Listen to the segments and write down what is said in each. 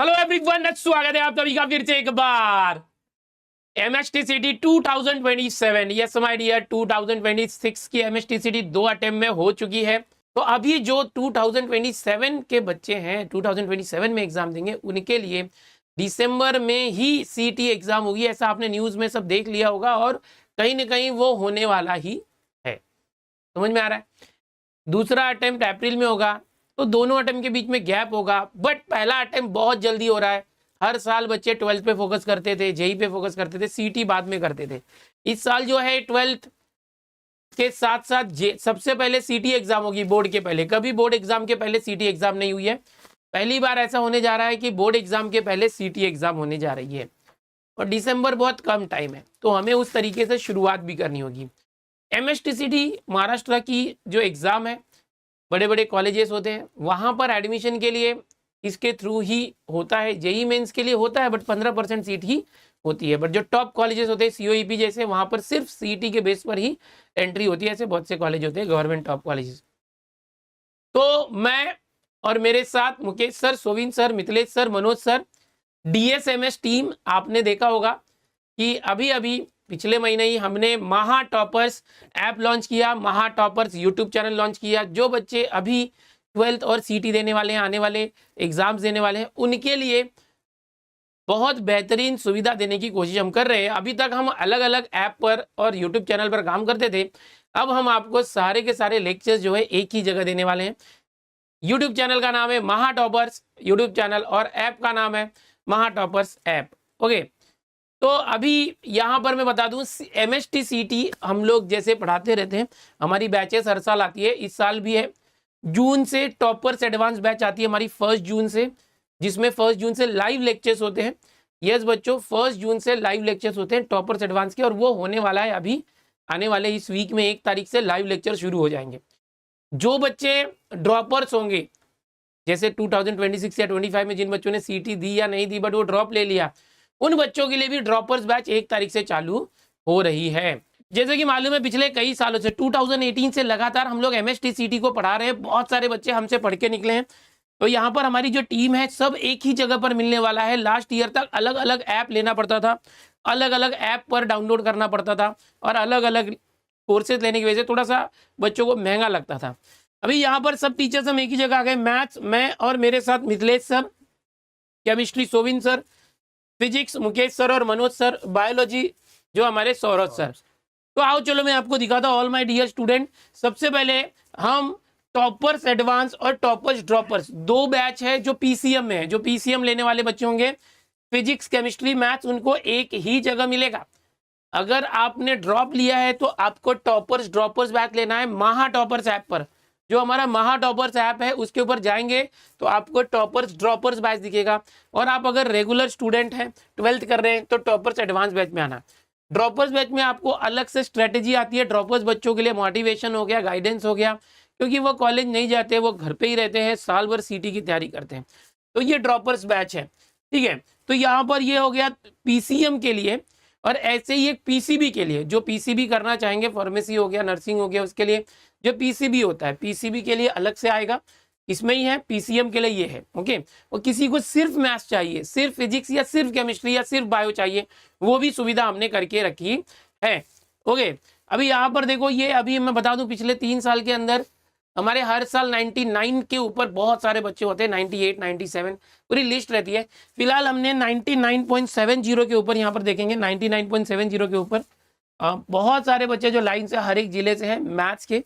Hello everyone, स्वागत है आप सभी का फिर से एक बार MSTCT 2027। यस माय डियर, 2026 की MSTCT 2 अटेम्प्ट में हो चुकी है। तो अभी जो 2027 के बच्चे हैं, 2027 में एग्जाम देंगे, उनके लिए दिसंबर में ही CT एग्जाम होगी। ऐसा आपने न्यूज में सब देख लिया होगा और कहीं ना कहीं वो होने वाला ही है। समझ में आ रहा है? दूसरा अटेम्प्ट अप्रैल में होगा, तो दोनों अटेम्प्ट के बीच में गैप होगा। बट पहला अटेम्प्ट बहुत जल्दी हो रहा है। हर साल बच्चे 12th पे फोकस करते थे, जेई पे फोकस करते थे, CT बाद में करते थे। इस साल जो है 12th के साथ साथ सबसे पहले CT एग्जाम होगी बोर्ड के पहले। कभी बोर्ड एग्जाम के पहले CT एग्जाम नहीं हुई है, पहली बार ऐसा होने जा रहा है कि बोर्ड एग्जाम के पहले CT एग्जाम होने जा रही है। और दिसंबर बहुत कम टाइम है, तो हमें उस तरीके से शुरुआत भी करनी होगी। MSTCT महाराष्ट्र की जो एग्जाम है, बड़े बड़े कॉलेजेस होते हैं, वहां पर एडमिशन के लिए इसके थ्रू ही होता है। जेई मेंस के लिए होता है बट 15% सीट ही होती है। बट जो टॉप कॉलेजेस होते हैं COEP जैसे, वहां पर सिर्फ CT के बेस पर ही एंट्री होती है। ऐसे बहुत से कॉलेज होते हैं, गवर्नमेंट टॉप कॉलेजेस। तो मैं और मेरे साथ Mukesh sir, Sovin sir, Mithilesh sir, Manoj sir, DSMS team, आपने देखा होगा कि अभी अभी पिछले महीने ही हमने महा टॉपर्स ऐप लॉन्च किया, महा टॉपर्स यूट्यूब चैनल लॉन्च किया। जो बच्चे अभी 12th और CT देने वाले हैं, आने वाले एग्जाम्स देने वाले हैं, उनके लिए बहुत बेहतरीन सुविधा देने की कोशिश हम कर रहे हैं। अभी तक हम अलग अलग ऐप पर और यूट्यूब चैनल पर काम करते थे, अब हम आपको सारे के सारे लेक्चर्स जो है एक ही जगह देने वाले हैं। यूट्यूब चैनल का नाम है महा टॉपर्स यूट्यूब चैनल और ऐप का नाम है महा टॉपर्स ऐप। ओके, तो अभी यहाँ पर मैं बता दूं, MSTCT हम लोग जैसे पढ़ाते रहते हैं, हमारी बैचेस हर साल आती है। इस साल भी है। जून से टॉपर्स एडवांस बैच आती है हमारी 1 जून से, जिसमें 1 जून से लाइव लेक्चर्स होते हैं। यस बच्चों, 1 जून से लाइव लेक्चर्स होते हैं टॉपर्स एडवांस के, और वो होने वाला है अभी आने वाले इस वीक में। 1 तारीख से लाइव लेक्चर शुरू हो जाएंगे। जो बच्चे ड्रॉपर्स होंगे, जैसे 2026 या 25 में जिन बच्चों ने CT दी या नहीं दी बट वो ड्रॉप ले लिया, उन बच्चों के लिए भी ड्रॉपर्स बैच 1 तारीख से चालू हो रही है। जैसे कि मालूम है, पिछले कई सालों से 2018 से लगातार हम लोग MSTCT को पढ़ा रहे हैं। बहुत सारे बच्चे हमसे पढ़ के निकले हैं। तो यहाँ पर हमारी जो टीम है, सब एक ही जगह पर मिलने वाला है। लास्ट ईयर तक अलग अलग ऐप लेना पड़ता था, अलग अलग ऐप पर डाउनलोड करना पड़ता था, और अलग अलग कोर्सेज लेने की वजह से थोड़ा सा बच्चों को महंगा लगता था। अभी यहाँ पर सब टीचर्स हम एक ही जगह आ गए। मैथ्स मैं और मेरे साथ Mithilesh sir, chemistry Sovin sir, physics Mukesh sir और मनोज सर, बायोलॉजी जो हमारे सौरभ सर। तो आओ चलो मैं आपको दिखाता हूँ ऑल माय डियर स्टूडेंट। सबसे पहले हम टॉपर्स एडवांस और टॉपर्स ड्रॉपर्स 2 बैच है जो PCM में है। जो PCM लेने वाले बच्चे होंगे, फिजिक्स केमिस्ट्री मैथ्स, उनको एक ही जगह मिलेगा। अगर आपने ड्रॉप लिया है तो आपको टॉपर्स ड्रॉपर्स बैच लेना है महा टॉपर्स ऐप पर। जो हमारा महा टॉपर्स ऐप है उसके ऊपर जाएंगे तो आपको टॉपर्स ड्रॉपर्स बैच दिखेगा। और आप अगर रेगुलर स्टूडेंट हैं, 12th कर रहे हैं, तो टॉपर्स एडवांस बैच में आना। ड्रॉपर्स बैच में आपको अलग से स्ट्रेटेजी आती है। ड्रॉपर्स बच्चों के लिए मोटिवेशन हो गया, गाइडेंस हो गया, क्योंकि वो कॉलेज नहीं जाते, वो घर पे ही रहते हैं, साल भर CT की तैयारी करते हैं। तो ये ड्रॉपर्स बैच है, ठीक है। तो यहाँ पर ये हो गया PCM के लिए। और ऐसे ही एक PCB के लिए, जो PCB करना चाहेंगे, फार्मेसी हो गया, नर्सिंग हो गया, उसके लिए जो PCB होता है, PCB के लिए अलग से आएगा। इसमें ही है, PCM के लिए ये है। ओके, और किसी को सिर्फ मैथ्स चाहिए, सिर्फ फिजिक्स या सिर्फ केमिस्ट्री या सिर्फ बायो चाहिए, वो भी सुविधा हमने करके रखी है। ओके, अभी यहाँ पर देखो, ये अभी मैं बता दूं, पिछले 3 साल के अंदर हमारे हर साल 99 के ऊपर बहुत सारे बच्चे होते हैं, 98, 97, पूरी लिस्ट रहती है। फिलहाल हमने 99.70 के ऊपर, यहाँ पर देखेंगे 99.70 के ऊपर बहुत सारे बच्चे जो लाइन से हर एक जिले से हैं मैथ्स के।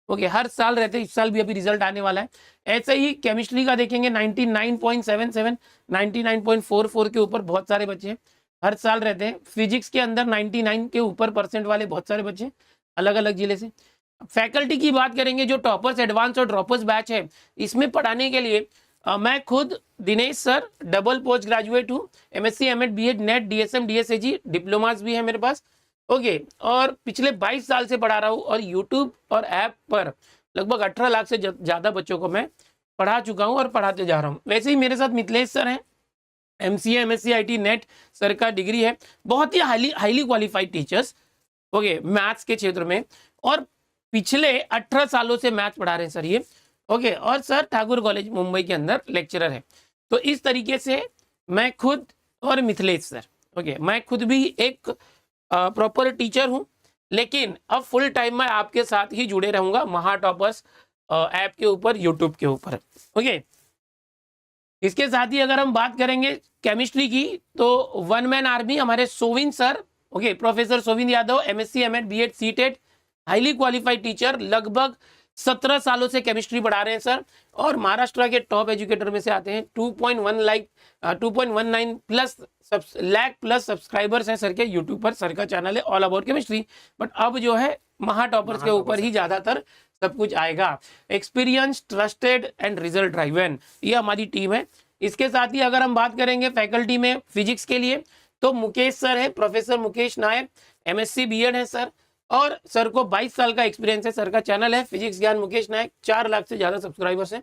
ओके, हर साल रहते हैं, इस साल भी अभी रिजल्ट आने वाला है। ऐसे ही केमिस्ट्री का देखेंगे 99.77, 99.44 के ऊपर बहुत सारे बच्चे हर साल रहते हैं। फिजिक्स के अंदर 99 के ऊपर % वाले बहुत सारे बच्चे अलग अलग जिले से। फैकल्टी की बात करेंगे, जो टॉपर्स एडवांस और ड्रॉपर्स बैच है, इसमें पढ़ाने के लिए मैं खुद Dinesh sir, double post graduate हूँ, MSc M.Ed B.Ed net DSM DSAG diplomas भी है मेरे पास। ओके, और पिछले 22 साल से पढ़ा रहा हूँ, और यूट्यूब और ऐप पर लगभग 18 लाख से ज़्यादा बच्चों को मैं पढ़ा चुका हूँ और पढ़ाते जा रहा हूँ। वैसे ही मेरे साथ मिथिलेश सर हैं, MCA MSc IT NET sir का डिग्री है, बहुत ही highly qualified teachers, okay, maths के क्षेत्र में, और पिछले 18 सालों से मैथ्स पढ़ा रहे हैं सर ये। ओके, और सर ठाकुर कॉलेज मुंबई के अंदर लेक्चरर है। तो इस तरीके से मैं खुद और मिथिलेश सर, ओके, मैं खुद भी एक प्रॉपर टीचर हूँ, लेकिन अब फुल टाइम मैं आपके साथ ही जुड़े रहूंगा महा टॉपर्स ऐप के ऊपर, यूट्यूब के ऊपर, ओके। इसके साथ ही अगर हम बात करेंगे केमिस्ट्री की, तो वन मैन आर्मी हमारे Sovin sir, okay, professor Sovin Yadav, MSc, MEd, BEd, CTET, highly qualified teacher, लगभग 17 सालों से केमिस्ट्री पढ़ा रहे हैं सर, और महाराष्ट्र के टॉप एजुकेटर में से आते हैं। 2.19 प्लस लाख प्लस सब्सक्राइबर्स हैं सर के यूट्यूब पर। सर का चैनल है ऑल अबाउट केमिस्ट्री, बट अब जो है महा टॉपर्स के ऊपर ही ज्यादातर सब कुछ आएगा। Experience, trusted and result driven, ये हमारी टीम है। इसके साथ ही अगर हम बात करेंगे फैकल्टी में फिजिक्स के लिए, तो मुकेश सर है, प्रोफेसर मुकेश नायक, एमएससी बीएड है सर, और सर को 22 साल का एक्सपीरियंस है। सर का चैनल है फिजिक्स ज्ञान मुकेश नायक, 4 लाख से ज्यादा सब्सक्राइबर्स हैं।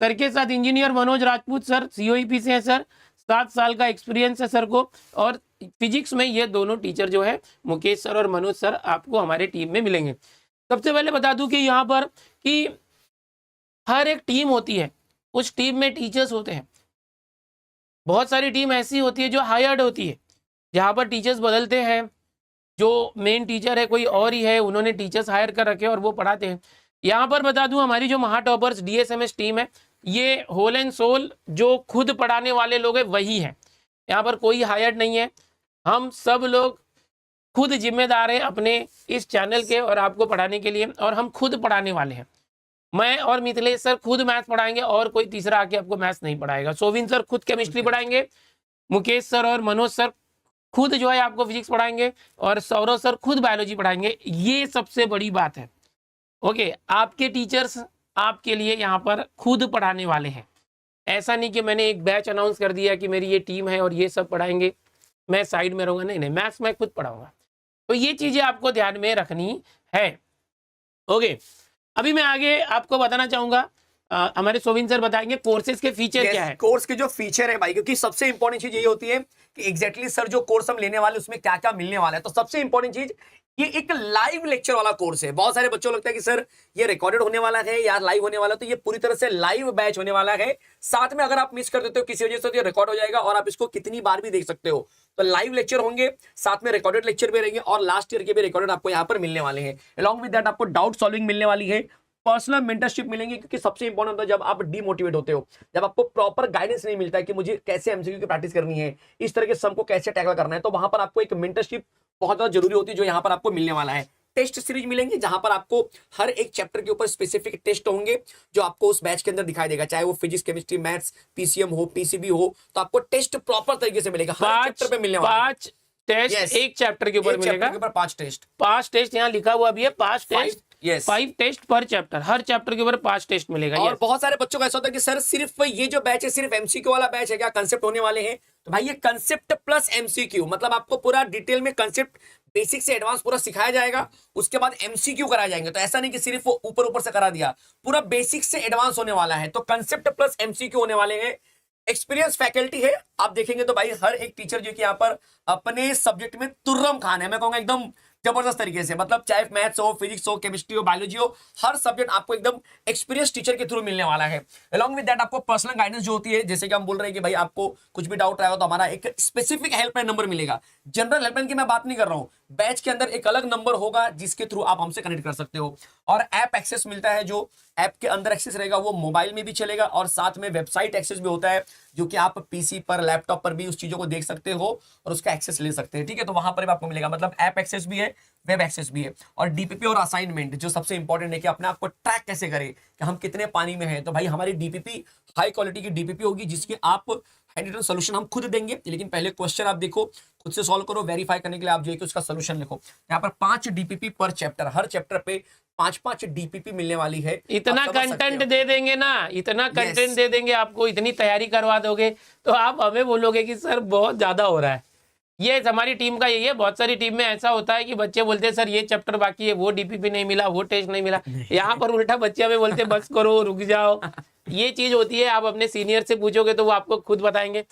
सर के साथ engineer Manoj Rajput sir, COEP से हैं सर, 7 साल का एक्सपीरियंस है सर को। और फिजिक्स में ये दोनों टीचर जो है मुकेश सर और मनोज सर आपको हमारे टीम में मिलेंगे। सबसे पहले बता दूं कि यहाँ पर कि हर एक टीम होती है, उस टीम में टीचर्स होते हैं। बहुत सारी टीम ऐसी होती है जो हायर्ड होती है, जहाँ पर टीचर्स बदलते हैं, जो मेन टीचर है कोई और ही है, उन्होंने टीचर्स हायर कर रखे और वो पढ़ाते हैं। यहाँ पर बता दूं हमारी जो महा टॉपर्स डीएसएमएस टीम है, ये होल एंड सोल जो खुद पढ़ाने वाले लोग हैं वही हैं। यहाँ पर कोई हायर्ड नहीं है, हम सब लोग खुद जिम्मेदार हैं अपने इस चैनल के और आपको पढ़ाने के लिए, और हम खुद पढ़ाने वाले हैं। मैं और मिथिलेश सर खुद मैथ्स पढ़ाएंगे और कोई तीसरा आके आपको मैथ्स नहीं पढ़ाएगा। सोविन सर खुद केमिस्ट्री पढ़ाएंगे, मुकेश सर और मनोज सर खुद जो है आपको फिजिक्स पढ़ाएंगे, और सौरभ सर खुद बायोलॉजी पढ़ाएंगे। ये सबसे बड़ी बात है, ओके। आपके टीचर्स आपके लिए यहाँ पर खुद पढ़ाने वाले हैं। ऐसा नहीं कि मैंने एक बैच अनाउंस कर दिया कि मेरी ये टीम है और ये सब पढ़ाएंगे, मैं साइड में रहूंगा। नहीं, मैथ्स मैं खुद पढ़ाऊंगा। तो ये चीजें आपको ध्यान में रखनी है, ओके। अभी मैं आगे आपको बताना चाहूंगा, हमारे सोविन सर बताएंगे कोर्सेज के फीचर क्या है। कोर्स के जो फीचर है भाई, क्योंकि सबसे इंपॉर्टेंट चीज ये होती है कि एग्जैक्टली सर जो कोर्स हम लेने वाले उसमें क्या क्या मिलने वाला है। तो सबसे इंपॉर्टेंट चीज, ये एक लाइव लेक्चर वाला कोर्स है। बहुत सारे बच्चों को लगता है कि सर ये रिकॉर्डेड होने वाला है या लाइव होने वाला है, तो ये पूरी तरह से लाइव बैच होने वाला है। साथ में अगर आप मिस कर देते हो किसी वजह से, तो ये रिकॉर्ड हो जाएगा और आप इसको कितनी बार भी देख सकते हो। तो लाइव लेक्चर होंगे, साथ में रिकॉर्डेड लेक्चर भी रहेंगे, और लास्ट ईयर के भी रिकॉर्डेड आपको यहाँ पर मिलने वाले हैं। अलॉन्ग विद दैट आपको डाउट सॉल्विंग मिलने वाली है, पर्सनल मेंटरशिप मिलेंगे, क्योंकि सबसे इंपॉर्टेंट होता है जब आप डीमोटिवेट होते हो, जब आपको प्रॉपर गाइडेंस नहीं मिलता है कि मुझे कैसे एमसीक्यू की प्रैक्टिस करनी है, इस तरह के सम को कैसे टैकल करना है, तो वहां पर आपको एक मेंटरशिप बहुत ज्यादा जरूरी होती है, जो यहाँ पर आपको मिलने वाला है। टेस्ट सीरीज मिलेंगे, जहां पर आपको हर एक चैप्टर के ऊपर स्पेसिफिक टेस्ट होंगे, जो आपको उस बैच के अंदर दिखाई देगा, चाहे वो फिजिक्स, केमिस्ट्री, मैथ्स, पीसीएम हो, पीसीबी हो, तो आपको टेस्ट प्रॉपर तरीके से मिलेगा। हर चैप्टर पे मिलने वाला है 5 टेस्ट, एक चैप्टर के ऊपर मिलेगा। 5 टेस्ट यहाँ लिखा हुआ भी है, 5 टेस्ट, 5 टेस्ट पर चैप्टर, हर चैप्टर के ऊपर 5 टेस्ट मिलेगा। और बहुत सारे बच्चों का ऐसा होता है कि सर सिर्फ ये जो बैच है सिर्फ एमसीक्यू वाला बैच है क्या, कंसेप्ट होने वाले हैं? तो भाई ये कंसेप्ट प्लस एमसीक्यू, मतलब आपको पूरा डिटेल में कंसेप्ट बेसिक से एडवांस पूरा सिखाया जाएगा, उसके बाद एमसीक्यू कराए जाएंगे। तो ऐसा नहीं कि सिर्फ वो ऊपर ऊपर से करा दिया, पूरा बेसिक से एडवांस होने वाला है। तो कंसेप्ट प्लस एमसीक्यू होने वाले हैं। एक्सपीरियंस फैकल्टी है, आप देखेंगे तो भाई हर एक टीचर जो कि यहाँ पर अपने सब्जेक्ट में तुर्रम खान है, मैं कहूंगा एकदम जबरदस्त तरीके से, मतलब चाहे मैथ्स हो, फिजिक्स हो, केमिस्ट्री हो, बायोलॉजी हो, हर सब्जेक्ट आपको एकदम एक्सपीरियंस टीचर के थ्रू मिलने वाला है। अलॉन्ग विद दैट आपको पर्सनल गाइडेंस जो होती है, जैसे कि हम बोल रहे हैं कि भाई आपको कुछ भी डाउट रहेगा तो हमारा एक स्पेसिफिक हेल्पलाइन नंबर मिलेगा। जनरल हेल्पलाइन की मैं बात नहीं कर रहा हूं, बैच के अंदर एक अलग नंबर होगा जिसके थ्रू आप हमसे कनेक्ट कर सकते हो। और ऐप एक्सेस मिलता है, जो ऐप के अंदर एक्सेस रहेगा वो मोबाइल में भी चलेगा, और साथ में वेबसाइट एक्सेस भी होता है, जो कि आप पीसी पर, लैपटॉप पर भी उस चीजों को देख सकते हो और उसका एक्सेस ले सकते हैं। ठीक है, तो वहां पर भी आपको मिलेगा, मतलब ऐप एक्सेस भी है, वेब एक्सेस भी है। और डीपीपी और असाइनमेंट जो सबसे इंपॉर्टेंट है कि अपने आप को ट्रैक कैसे करें कि हम कितने पानी में हैं। तो भाई हमारी डीपीपी हाई क्वालिटी की डीपीपी होगी, जिसकी आप हैंड रिटन सोल्यूशन हम खुद देंगे, लेकिन पहले क्वेश्चन आप देखो, खुद से सॉल्व करो, वेरीफाई करने के लिए आप जो है कि उसका सोल्यूशन लिखो। यहाँ पर 5 डीपीपी पर चैप्टर, हर चैप्टर पे 5-5 डीपीपी मिलने वाली है। इतना कंटेंट दे देंगे ना, इतना कंटेंट दे देंगे आपको, इतनी तैयारी करवा दोगे, तो आप हमें बोलोगे कि सर बहुत ज्यादा हो रहा है। ये हमारी टीम का यही है। बहुत सारी टीम में ऐसा होता है कि बच्चे बोलते हैं सर ये चैप्टर बाकी है, वो डीपीपी नहीं मिला, वो टेस्ट नहीं मिला। यहाँ पर उल्टा बच्चे हमें बोलते बस करो, रुक जाओ। ये चीज होती है, आप अपने सीनियर से पूछोगे तो वो आपको खुद बताएंगे।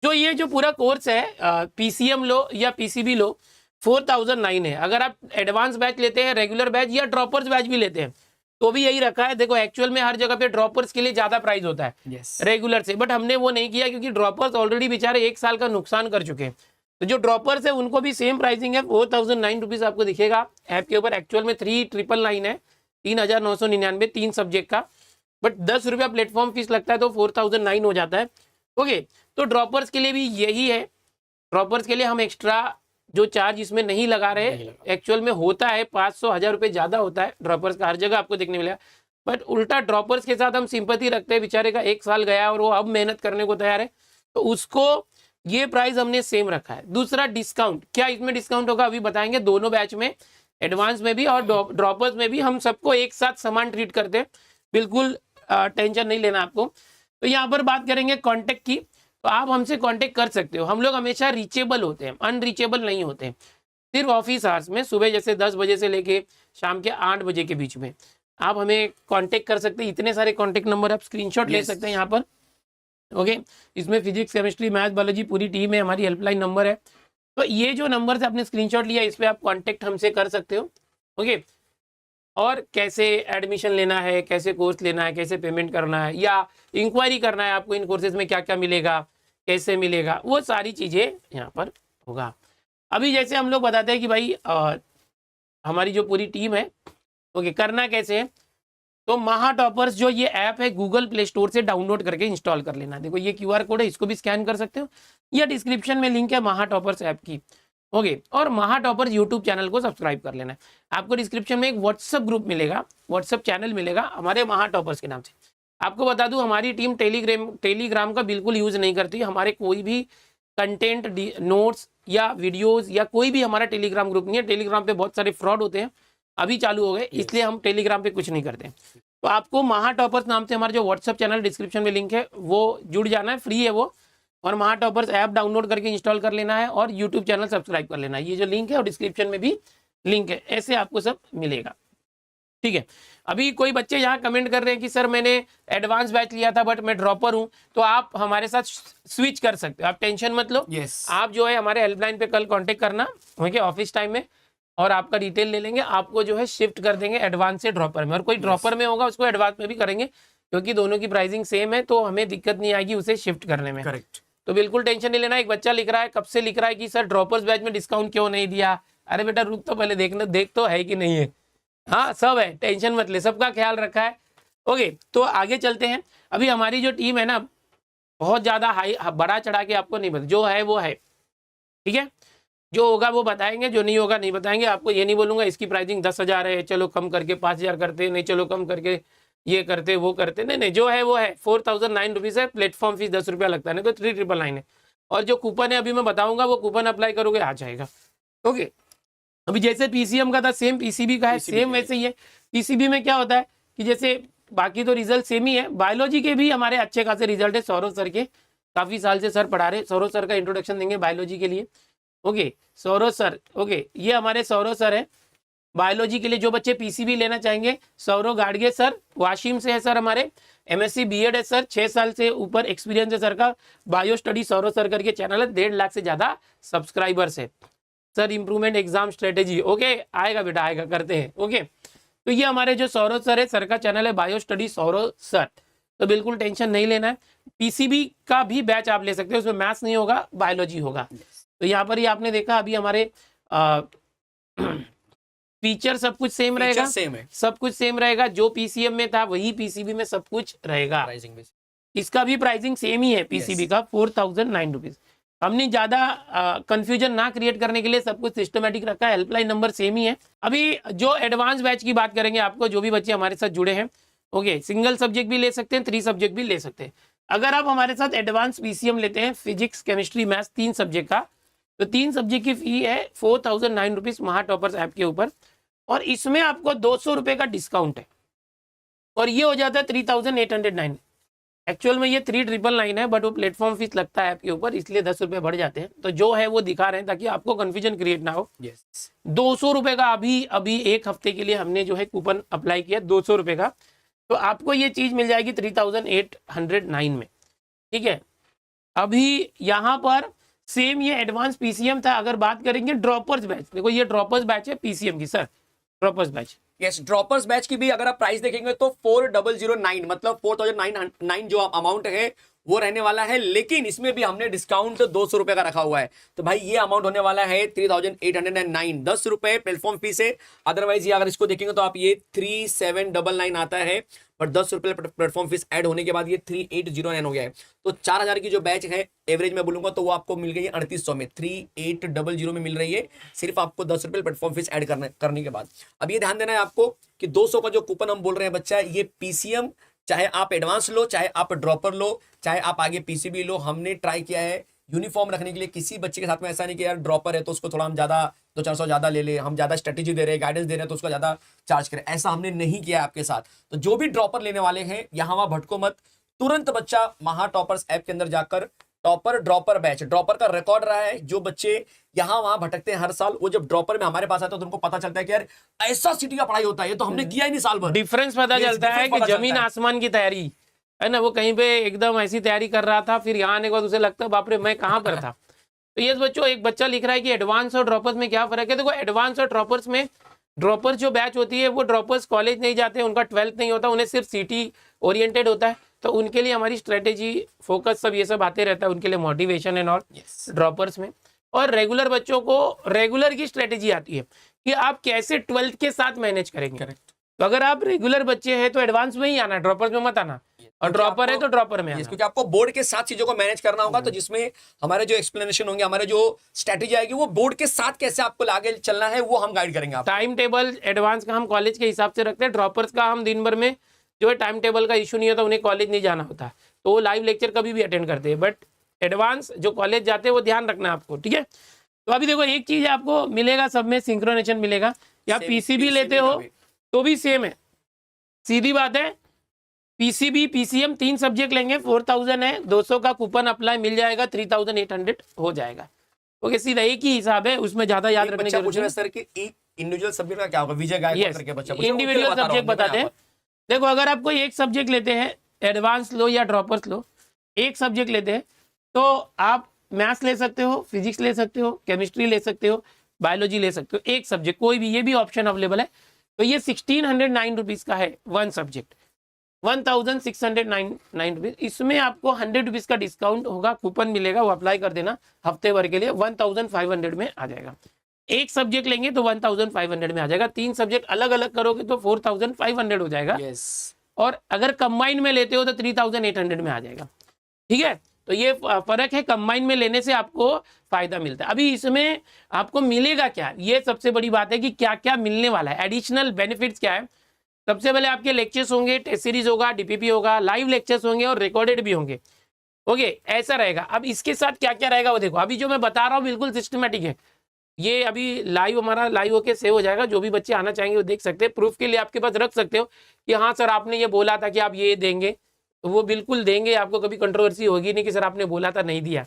जो ये जो पूरा कोर्स है पीसीएम लो या पीसीबी लो, 4009 है। अगर आप एडवांस बैच लेते हैं, रेगुलर बैच या ड्रॉपर्स बैच भी लेते हैं, तो भी यही रखा है। देखो एक्चुअल में हर जगह पे ड्रॉपर्स के लिए ज्यादा प्राइस होता है यस रेगुलर से, बट हमने वो नहीं किया क्योंकि ड्रॉपर्स ऑलरेडी बेचारे 1 साल का नुकसान कर चुके हैं। तो जो ड्रॉपर्स है उनको भी सेम प्राइसिंग है, 4009 रुपीज आपको दिखेगा ऐप के ऊपर। एक्चुअल में 3999 है, 3999 3 सब्जेक्ट का, बट 10 रुपया प्लेटफॉर्म फीस लगता है तो 4009 हो जाता है। ओके, तो ड्रॉपर्स के लिए भी यही है। ड्रॉपर्स के लिए हम एक्स्ट्रा जो चार्ज इसमें नहीं लगा रहे, एक्चुअल में होता है 500-1000 रुपये ज़्यादा होता है ड्रॉपर्स का, हर जगह आपको देखने मिलेगा। बट उल्टा ड्रॉपर्स के साथ हम सिंपैथी रखते हैं, बेचारे का 1 साल गया और वो अब मेहनत करने को तैयार है, तो उसको ये प्राइस हमने सेम रखा है। दूसरा डिस्काउंट, क्या इसमें डिस्काउंट होगा अभी बताएंगे। दोनों बैच में, एडवांस में भी और ड्रॉपर्स में भी, हम सबको एक साथ समान ट्रीट करते हैं, बिल्कुल टेंशन नहीं लेना आपको। तो यहाँ पर बात करेंगे कॉन्टेक्ट की, तो आप हमसे कांटेक्ट कर सकते हो। हम लोग हमेशा रीचेबल होते हैं, अनरीचेबल नहीं होते। सिर्फ ऑफिस आवर्स में, सुबह जैसे 10 बजे से लेके शाम के 8 बजे के बीच में आप हमें कांटेक्ट कर सकते हैं। इतने सारे कांटेक्ट नंबर आप स्क्रीनशॉट ले सकते हैं यहाँ पर। ओके, इसमें फिजिक्स, केमिस्ट्री, मैथ, बायोलॉजी पूरी टीम है, हमारी हेल्पलाइन नंबर है। तो ये जो नंबर से आपने स्क्रीनशॉट लिया, इस पर आप कॉन्टेक्ट हमसे कर सकते हो। ओके, और कैसे एडमिशन लेना है, कैसे कोर्स लेना है, कैसे पेमेंट करना है, या इंक्वायरी करना है आपको इन कोर्सेज में क्या क्या मिलेगा, कैसे मिलेगा, वो सारी चीज़ें यहाँ पर होगा। अभी जैसे हम लोग बताते हैं कि भाई हमारी जो पूरी टीम है, ओके, करना कैसे है। तो महा टॉपर्स जो ये ऐप है, गूगल प्ले स्टोर से डाउनलोड करके इंस्टॉल कर लेना। देखो ये QR कोड है, इसको भी स्कैन कर सकते हो, या डिस्क्रिप्शन में लिंक है महा टॉपर्स ऐप की। ओके, और महा टॉपर्स यूट्यूब चैनल को सब्सक्राइब कर लेना है। आपको डिस्क्रिप्शन में एक व्हाट्सअप ग्रुप मिलेगा, व्हाट्सअप चैनल मिलेगा हमारे महा टॉपर्स के नाम से। आपको बता दूं, हमारी टीम टेलीग्राम का बिल्कुल यूज नहीं करती। हमारे कोई भी कंटेंट, नोट्स या वीडियोस या कोई भी हमारा टेलीग्राम ग्रुप नहीं है। टेलीग्राम पे बहुत सारे फ्रॉड होते हैं, अभी चालू हो गए, इसलिए हम टेलीग्राम पे कुछ नहीं करते। तो आपको महा टॉपर्स नाम से हमारा जो व्हाट्सअप चैनल डिस्क्रिप्शन में लिंक है, वो जुड़ जाना है, फ्री है वो। और महा टॉपर्स ऐप डाउनलोड करके इंस्टॉल कर लेना है, और यूट्यूब चैनल सब्सक्राइब कर लेना है। ये जो लिंक है और डिस्क्रिप्शन में भी लिंक है, ऐसे आपको सब मिलेगा। ठीक है, अभी कोई बच्चे यहाँ कमेंट कर रहे हैं कि सर मैंने एडवांस बैच लिया था बट मैं ड्रॉपर हूँ, तो आप हमारे साथ स्विच कर सकते हो, आप टेंशन मत लो। आप जो है हमारे हेल्पलाइन पे कल कांटेक्ट करना, ओके, ऑफिस टाइम में, और आपका डिटेल ले लेंगे, आपको जो है शिफ्ट कर देंगे एडवांस से ड्रॉपर में। और कोई ड्रॉपर में होगा उसको एडवांस में भी करेंगे, क्योंकि दोनों की प्राइसिंग सेम है, तो हमें दिक्कत नहीं आएगी उसे शिफ्ट करने में। करेक्ट, तो बिल्कुल टेंशन नहीं लेना। एक बच्चा लिख रहा है, कब से लिख रहा है कि सर ड्रॉपर्स बैच में डिस्काउंट क्यों नहीं दिया। अरे बेटा रुक तो पहले, देखना, देख तो है कि नहीं है। हाँ सब है, टेंशन मत ले, सबका ख्याल रखा है। ओके, तो आगे चलते हैं। अभी हमारी जो टीम है ना, बहुत ज़्यादा हाई बड़ा चढ़ा के आपको नहीं बता, जो है वो है, ठीक है। जो होगा वो बताएंगे, जो नहीं होगा नहीं बताएंगे। आपको ये नहीं बोलूँगा इसकी प्राइसिंग 10,000 है, चलो कम करके 5,000 करते, नहीं चलो कम करके ये करते वो करते, नहीं नहीं, जो है वो है। 4009 रुपीज़ है, प्लेटफॉर्म फीस 10 रुपया लगता है, नहीं तो 3999 है। और जो कूपन है अभी मैं बताऊँगा, वो कूपन अप्लाई करोगे आ जाएगा। ओके, अभी जैसे PCM का था, सेम PCB का है, सेम वैसे ही है। PCB में क्या होता है कि जैसे बाकी तो रिजल्ट सेम ही है, बायोलॉजी के भी हमारे अच्छे खासे रिजल्ट है। सौरभ सर के, काफ़ी साल से सर पढ़ा रहे, सौरभ सर का इंट्रोडक्शन देंगे बायोलॉजी के लिए। ओके, सौरभ सर, ओके, ये हमारे सौरभ सर है बायोलॉजी के लिए। जो बच्चे PCB लेना चाहेंगे, सौरभ गाड़गे सर वाशिम से है सर, हमारे MSc BEd है सर, 6 साल से ऊपर एक्सपीरियंस है सर का। बायो स्टडी सौरभ सर करके चैनल है, 1.5 लाख से ज़्यादा सब्सक्राइबर्स है sir. Improvement exam strategy, okay, आएगा बेटा आएगा, करते हैं। ओके, तो ये हमारे जो सौरभ सर है, सर का चैनल है बायो स्टडी सौरभ सर, तो बिल्कुल टेंशन नहीं लेना है। PCB का भी बैच आप ले सकते हो, उसमें मैथ्स नहीं होगा, बायोलॉजी होगा। तो यहाँ पर ही आपने देखा, अभी हमारे फीचर सब कुछ सेम रहेगा, सब कुछ सेम रहेगा। जो PCM में था वही PCB में सब कुछ रहेगा। इसका भी प्राइसिंग सेम ही है PCB का, 4009 रुपीज। हमने ज्यादा कंफ्यूजन ना क्रिएट करने के लिए सब कुछ सिस्टमेटिक रखा है। हेल्पलाइन नंबर सेम ही है। अभी जो एडवांस बैच की बात करेंगे, आपको जो भी बच्चे हमारे साथ जुड़े हैं, ओके, सिंगल सब्जेक्ट भी ले सकते हैं, 3 सब्जेक्ट भी ले सकते हैं। अगर आप हमारे साथ एडवांस PCM लेते हैं, फिजिक्स, केमिस्ट्री, मैथ्स, 3 सब्जेक्ट का, तो 3 सब्जेक्ट की फी है 4009 रुपीज महा टॉपर्स ऐप के ऊपर। और इसमें आपको 200 रुपये का डिस्काउंट है, और ये हो जाता है 3809। एक्चुअल में ये 3999 है, बट वो प्लेटफॉर्म फीस लगता है ऐप के ऊपर, इसलिए 10 रुपये बढ़ जाते हैं। तो जो है वो दिखा रहे हैं ताकि आपको कंफ्यूजन क्रिएट ना हो। 200 रुपये का अभी 1 हफ्ते के लिए हमने जो है कूपन अप्लाई किया, 200 रुपये का। तो आपको ये चीज़ मिल जाएगी 3809 में, ठीक है। अभी यहाँ पर सेम ये एडवांस PCM था। अगर बात करेंगे ड्रॉपर्स बैच, देखो ये ड्रॉपर्स बैच है PCM की sir, droppers batch, yes, droppers batch की भी अगर आप प्राइस देखेंगे तो 4009 मतलब 4009 जो अमाउंट है वो रहने वाला है, लेकिन इसमें भी हमने डिस्काउंट 200 रुपए का रखा हुआ है। तो भाई ये अमाउंट होने वाला है 3809, 10 रुपए प्लेटफॉर्म फीस है। अदरवाइज ये अगर इसको देखेंगे तो आप ये 3799 आता है, बट 10 रुपए प्लेटफॉर्म फीस ऐड होने के बाद ये 3809 हो गया है। तो 4000 की जो बैच है एवरेज में बोलूंगा तो वो आपको मिल गई है 3800 में, 3800 में मिल रही है, सिर्फ आपको 10 रुपए प्लेटफॉर्म फीस ऐड करने के बाद। अब ये ध्यान देना है आपको कि 200 का जो कूपन हम बोल रहे हैं बच्चा, ये पीसीएम, चाहे आप एडवांस लो, चाहे आप ड्रॉपर लो, चाहे आप आगे पीसीबी लो, हमने ट्राई किया है यूनिफॉर्म रखने के लिए। किसी बच्चे के साथ में ऐसा नहीं कि यार ड्रॉपर है तो उसको थोड़ा हम ज्यादा 200-400 ज्यादा ले ले, हम ज्यादा स्ट्रेटेजी दे रहे हैं, गाइडेंस दे रहे हैं तो उसको ज्यादा चार्ज करें, ऐसा हमने नहीं किया आपके साथ। तो जो भी ड्रॉपर लेने वाले हैं यहाँ वहां भटको मत, तुरंत बच्चा महा टॉपर्स ऐप के अंदर जाकर टॉपर ड्रॉपर बैच, ड्रॉपर का रिकॉर्ड रहा है, जो बच्चे यहाँ वहां भटकते हैं हर साल, वो जब ड्रॉपर में हमारे पास आते हैं तो उनको पता चलता है कि यार ऐसा सिटी का पढ़ाई होता है, ये तो हमने किया ही नहीं साल भर। डिफरेंस पता चलता है कि जमीन आसमान की तैयारी है ना। वो कहीं पे एकदम ऐसी तैयारी कर रहा था, फिर यहाँ आने के बाद उसे लगता है बाप रे मैं कहाँ पर था। तो ये बच्चों, एक बच्चा लिख रहा है कि एडवांस और ड्रॉपर्स में क्या फर्क है। देखो एडवांस और ड्रॉपर्स में, ड्रॉपर्स जो बैच होती है वो ड्रॉपर्स कॉलेज नहीं जाते, उनका 12th नहीं होता, उन्हें सिर्फ सिटी ओरिएंटेड होता है। तो उनके लिए हमारी स्ट्रेटेजी, फोकस, सब ये सब आते रहता है, उनके लिए मोटिवेशन एंड और ड्रॉपर्स में। और रेगुलर बच्चों को रेगुलर की स्ट्रेटेजी आती है कि आप कैसे 12th के साथ मैनेज करेंगे। तो अगर आप रेगुलर बच्चे हैं तो एडवांस में ही आना, ड्रॉपर्स में मत आना, और ड्रॉपर है तो ड्रॉपर में आना, क्योंकि आपको बोर्ड के साथ चीजों को मैनेज करना होगा। तो जिसमें हमारे जो एक्सप्लेनेशन होंगे, हमारे जो स्ट्रेटेजी आएगी, वो बोर्ड के साथ कैसे आपको आगे चलना है वो हम गाइड करेंगे। टाइम टेबल एडवांस का हम कॉलेज के हिसाब से रखते हैं, ड्रॉपर्स का हम दिन भर में जो है टाइम टेबल का इशू नहीं होता, उन्हें कॉलेज नहीं जाना होता, तो वो लाइव लेक्चर कभी भी अटेंड करते हैं। बट एडवांस जो कॉलेज जाते हैं वो ध्यान रखना आपको, ठीक है। तो अभी देखो एक चीज आपको मिलेगा, सब में सिंक्रोनेशन मिलेगा। या पीसीबी लेते हो तो भी सेम है, सीधी बात है। पीसीबी पीसीएम 3 सब्जेक्ट लेंगे, 4000 है, 200 का कूपन अप्लाई मिल जाएगा, 3800 हो जाएगा। ओके, सीधा एक ही हिसाब है, उसमें ज्यादा याद रखने की जरूरत नहीं। सर कि एक इंडिविजुअल सब्जेक्ट का क्या होगा, विजय गायकवाड़ करके बच्चा इंडिविजुअल सब्जेक्ट बताते हैं। देखो अगर आप कोई एक सब्जेक्ट लेते हैं, एडवांस लो या ड्रॉपर्स लो, एक सब्जेक्ट लेते हैं तो आप मैथ्स ले सकते हो, फिजिक्स ले सकते हो, केमिस्ट्री ले सकते हो, बायोलॉजी ले सकते हो, एक सब्जेक्ट कोई भी, ये भी ऑप्शन अवेलेबल है। तो ये 1609 रुपीज का है वन सब्जेक्ट, 1609 रुपीज। इसमें आपको 100 रुपीज का डिस्काउंट होगा, कूपन मिलेगा, वो अप्लाई कर देना हफ्ते भर के लिए, 1500 में आ जाएगा। एक सब्जेक्ट लेंगे तो 1500 में आ जाएगा, 3 सब्जेक्ट अलग अलग करोगे तो 4500 हो जाएगा। और अगर कंबाइन में लेते हो तो 3800 में आ जाएगा, ठीक है। तो ये फर्क है, कंबाइन में लेने से आपको फायदा मिलता है। अभी इसमें आपको मिलेगा क्या, ये सबसे बड़ी बात है कि क्या क्या मिलने वाला है, एडिशनल बेनिफिट्स क्या है। सबसे पहले आपके लेक्चर्स होंगे, टेस्ट सीरीज होगा, डीपीपी होगा, लाइव लेक्चर्स होंगे और रिकॉर्डेड भी होंगे। ओके, ऐसा रहेगा। अब इसके साथ क्या क्या रहेगा वो देखो, अभी जो मैं बता रहा हूँ बिल्कुल सिस्टमेटिक है। ये अभी लाइव, हमारा लाइव होके सेव हो जाएगा, जो भी बच्चे आना चाहेंगे वो देख सकते हैं। प्रूफ के लिए आपके पास रख सकते हो कि हाँ सर आपने ये बोला था कि आप ये देंगे, तो वो बिल्कुल देंगे, आपको कभी कंट्रोवर्सी होगी नहीं कि सर आपने बोला था नहीं दिया।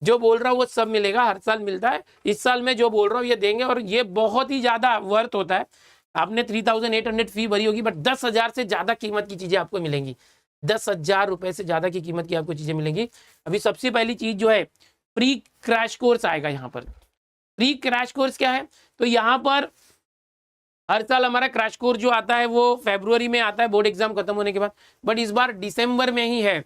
जो बोल रहा हूँ वो सब मिलेगा, हर साल मिलता है। इस साल में जो बोल रहा हूँ ये देंगे, और ये बहुत ही ज्यादा वर्थ होता है। आपने 3800 फी भरी होगी, बट 10,000 से ज्यादा कीमत की चीजें आपको मिलेंगी, 10,000 रुपए से ज्यादा की कीमत की आपको चीजें मिलेंगी। अभी सबसे पहली चीज जो है, प्री क्रैश कोर्स आएगा यहाँ पर। प्री क्रैश कोर्स क्या है, तो यहाँ पर हर साल हमारा क्रैश कोर्स जो आता है वो फरवरी में आता है, बोर्ड एग्जाम खत्म होने के बाद, बट इस बार दिसंबर में ही है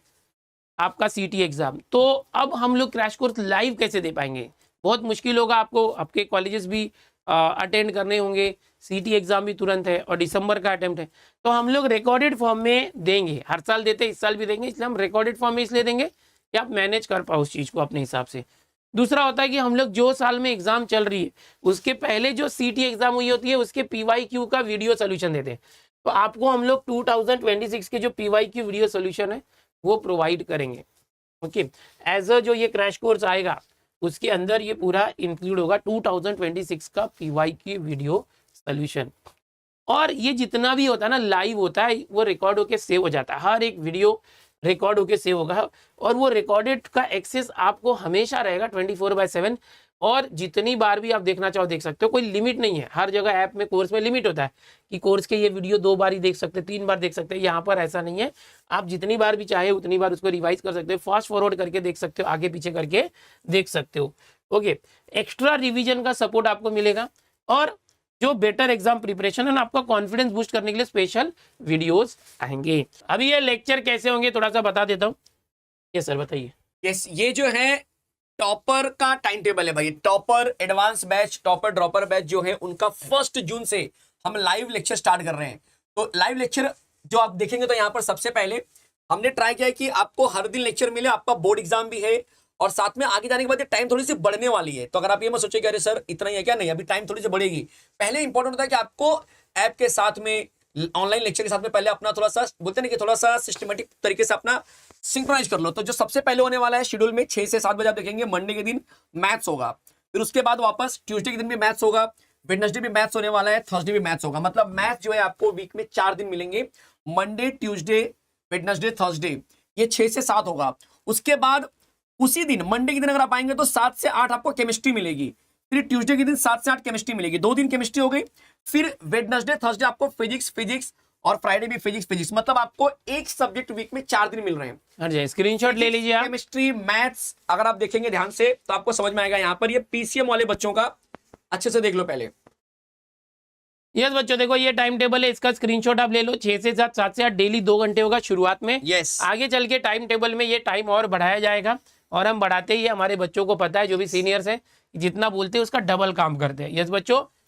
आपका सीटी एग्जाम। तो अब हम लोग क्रैश कोर्स लाइव कैसे दे पाएंगे, बहुत मुश्किल होगा आपको, आपके कॉलेजेस भी अटेंड करने होंगे, सीटी एग्जाम भी तुरंत है और दिसंबर का अटेम्प्ट है। तो हम लोग रिकॉर्डेड फॉर्म में देंगे, हर साल देते हैं, इस साल भी देंगे, इसलिए हम रिकॉर्डेड फॉर्म में इसलिए देंगे कि आप मैनेज कर पाओ उस चीज़ को अपने हिसाब से। दूसरा होता है कि हम लोग जो साल में एग्जाम चल रही है उसके पहले जो सीटी एग्जाम हुई होती है उसके पीवाईक्यू का वीडियो सोल्यूशन देते हैं। तो आपको हम लोग 2026 के जो पीवाईक्यू वीडियो सोल्यूशन है वो प्रोवाइड करेंगे। ओके, एज अ जो ये क्रैश कोर्स आएगा उसके अंदर ये पूरा इंक्लूड होगा 2026 का पीवाईक्यू वीडियो सोल्यूशन। और ये जितना भी होता है ना लाइव होता है, वो रिकॉर्ड होके सेव हो जाता है, हर एक वीडियो रिकॉर्ड होके सेव होगा, और वो रिकॉर्डेड का एक्सेस आपको हमेशा रहेगा 24/7। और जितनी बार भी आप देखना चाहो देख सकते हो, कोई लिमिट नहीं है। हर जगह ऐप में, कोर्स में लिमिट होता है कि कोर्स के ये वीडियो 2 बार ही देख सकते, 3 बार देख सकते हैं। यहाँ पर ऐसा नहीं है, आप जितनी बार भी चाहे उतनी बार उसको रिवाइज कर सकते हो, फास्ट फॉरवर्ड करके देख सकते हो, आगे पीछे करके देख सकते हो। ओके, एक्स्ट्रा रिविजन का सपोर्ट आपको मिलेगा। और जो बेटर एग्जाम प्रिपरेशन है, आपका कॉन्फिडेंस बूस्ट करने के लिए स्पेशल वीडियोस आएंगे। अभी ये लेक्चर कैसे होंगे थोड़ा सा बता देता हूँ। ये सर बताइए। यस, ये जो है टॉपर का टाइम टेबल है भाई। Topper advance batch, topper dropper batch जो है उनका 1 जून से हम लाइव लेक्चर स्टार्ट कर रहे हैं। तो लाइव लेक्चर जो आप देखेंगे तो यहाँ पर सबसे पहले हमने ट्राई किया है कि आपको हर दिन लेक्चर मिले। आपका बोर्ड एग्जाम भी है और साथ में आगे जाने के बाद टाइम थोड़ी सी बढ़ने वाली है। तो अगर आप ये मत सोचिए कि अरे सर इतना ही है क्या, नहीं, अभी टाइम थोड़ी सी बढ़ेगी। पहले इंपॉर्टेंट होता है कि आपको ऐप के साथ में, ऑनलाइन लेक्चर के साथ में पहले अपना थोड़ा सा बोलते हैं कि थोड़ा सा सिस्टमेटिक तरीके से अपना सिंक्रोनाइज कर लो। तो जो सबसे पहले होने वाला है शेड्यूल में 6 से 7 बजे आप देखेंगे, मंडे के दिन मैथ्स होगा, फिर उसके बाद वापस ट्यूसडे के दिन भी मैथ्स होगा, वेडनेसडे भी मैथ्स होने वाला है, थर्सडे भी मैथ्स होगा। मतलब मैथ्स जो है आपको वीक में 4 दिन मिलेंगे, मंडे, ट्यूसडे, वेडनेसडे, थर्सडे, ये 6 से 7 होगा। उसके बाद उसी दिन मंडे के दिन अगर आप आएंगे तो 7 से 8 आपको केमिस्ट्री मिलेगी, फिर ट्यूसडे के दिन 7 से 8 केमिस्ट्री मिलेगी, 2 दिन केमिस्ट्री हो गई। फिर वेडनेसडे, थर्सडे आपको फिजिक्स और फ्राइडे भी फिजिक्स। मतलब आपको एक सब्जेक्ट वीक में 4 दिन मिल रहे हैं। अरे स्क्रीनशॉट ले लीजिए आप। केमिस्ट्री, मैथ्स अगर आप देखेंगे ध्यान से तो आपको समझ में आएगा। यहाँ पर ये पीसीएम वाले बच्चों का अच्छे से देख लो पहले। यस बच्चों देखो ये टाइम टेबल है, इसका स्क्रीनशॉट आप ले लो। 6 से 7, 7 से 8 डेली 2 घंटे होगा शुरुआत में। यस, आगे चल के टाइम टेबल में ये टाइम और बढ़ाया जाएगा और हम बढ़ाते ही हमारे बच्चों को पता है, जो भी सीनियर्स हैं जितना बोलते हैं उसका डबल काम करते हैं। यस बच्चों,